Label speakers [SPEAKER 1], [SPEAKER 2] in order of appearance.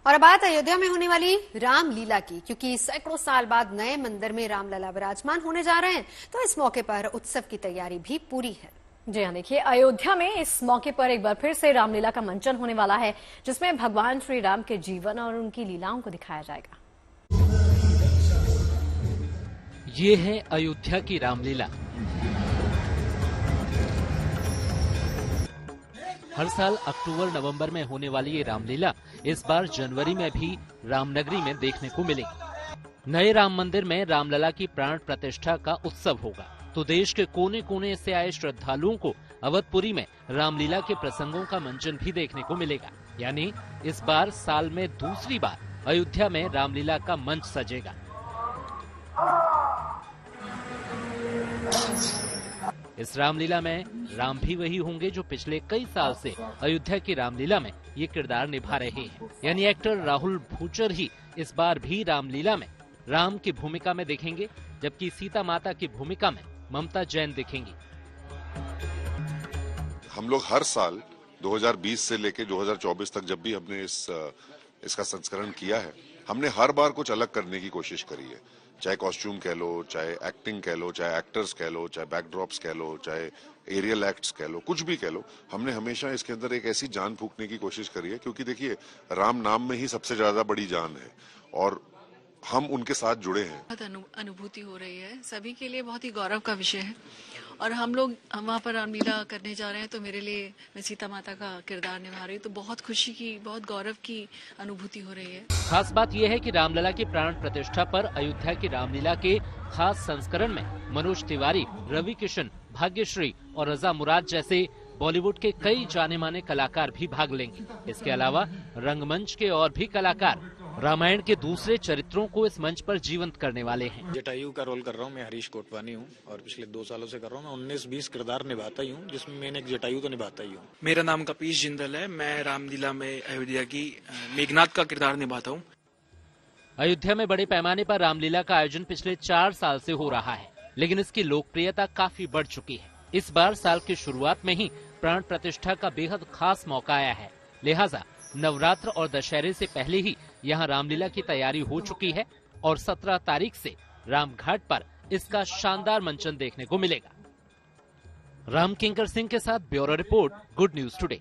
[SPEAKER 1] और अब बात अयोध्या में होने वाली रामलीला की, क्योंकि सैकड़ों साल बाद नए मंदिर में रामलला विराजमान होने जा रहे हैं, तो इस मौके पर उत्सव की तैयारी भी पूरी है।
[SPEAKER 2] जी हाँ, देखिए अयोध्या में इस मौके पर एक बार फिर से रामलीला का मंचन होने वाला है, जिसमें भगवान श्री राम के जीवन और उनकी लीलाओं को दिखाया जाएगा।
[SPEAKER 3] ये है अयोध्या की रामलीला। हर साल अक्टूबर नवंबर में होने वाली ये रामलीला इस बार जनवरी में भी रामनगरी में देखने को मिलेगी। नए राम मंदिर में रामलला की प्राण प्रतिष्ठा का उत्सव होगा, तो देश के कोने कोने से आए श्रद्धालुओं को अवधपुरी में रामलीला के प्रसंगों का मंचन भी देखने को मिलेगा। यानी इस बार साल में दूसरी बार अयोध्या में रामलीला का मंच सजेगा। इस रामलीला में राम भी वही होंगे जो पिछले कई साल से अयोध्या की रामलीला में ये किरदार निभा रहे हैं। यानी एक्टर राहुल भूचर ही इस बार भी रामलीला में राम की भूमिका में दिखेंगे, जबकि सीता माता की भूमिका में ममता जैन दिखेंगी।
[SPEAKER 4] हम लोग हर साल 2020 से लेकर 2024 तक जब भी हमने इसका संस्करण किया है, हमने हर बार कुछ अलग करने की कोशिश करी है। चाहे कॉस्ट्यूम कह लो, चाहे एक्टिंग कह लो, चाहे एक्टर्स कह लो, चाहे बैकड्रॉप्स कह लो, चाहे एरियल एक्ट्स कह लो, कुछ भी कह लो, हमने हमेशा इसके अंदर एक ऐसी जान फूंकने की कोशिश करी है, क्योंकि देखिए राम नाम में ही सबसे ज्यादा बड़ी जान है और हम उनके साथ जुड़े हैं।
[SPEAKER 5] बहुत अनुभूति हो रही है, सभी के लिए बहुत ही गौरव का विषय है। और हम वहाँ पर रामलीला करने जा रहे हैं, तो मेरे लिए मैं सीता माता का किरदार निभा रही हूँ, तो बहुत खुशी की, बहुत गौरव की अनुभूति हो रही है।
[SPEAKER 3] खास बात यह है कि रामलला की प्राण प्रतिष्ठा पर अयोध्या की रामलीला के खास संस्करण में मनोज तिवारी, रवि किशन, भाग्यश्री और रजा मुराद जैसे बॉलीवुड के कई जाने माने कलाकार भी भाग लेंगे। इसके अलावा रंगमंच के और भी कलाकार रामायण के दूसरे चरित्रों को इस मंच पर जीवंत करने वाले हैं।
[SPEAKER 6] जटायु का रोल कर रहा हूँ मैं, हरीश कोटवानी हूँ और पिछले 2 सालों से कर रहा हूँ। मैं 19-20 किरदार निभाता ही हूँ, जिसमें मैंने एक जटायु तो निभाता ही हूँ।
[SPEAKER 7] मेरा नाम कपीश जिंदल है, मैं रामलीला में अयोध्या की मेघनाथ का किरदार निभाता हूँ।
[SPEAKER 3] अयोध्या में बड़े पैमाने पर रामलीला का आयोजन पिछले 4 साल से हो रहा है, लेकिन इसकी लोकप्रियता काफी बढ़ चुकी है। इस बार साल की शुरुआत में ही प्राण प्रतिष्ठा का बेहद खास मौका आया है, लिहाजा नवरात्र और दशहरे से पहले ही यहाँ रामलीला की तैयारी हो चुकी है और 17 तारीख से रामघाट पर इसका शानदार मंचन देखने को मिलेगा। राम किंकर सिंह के साथ bureau report, good news today.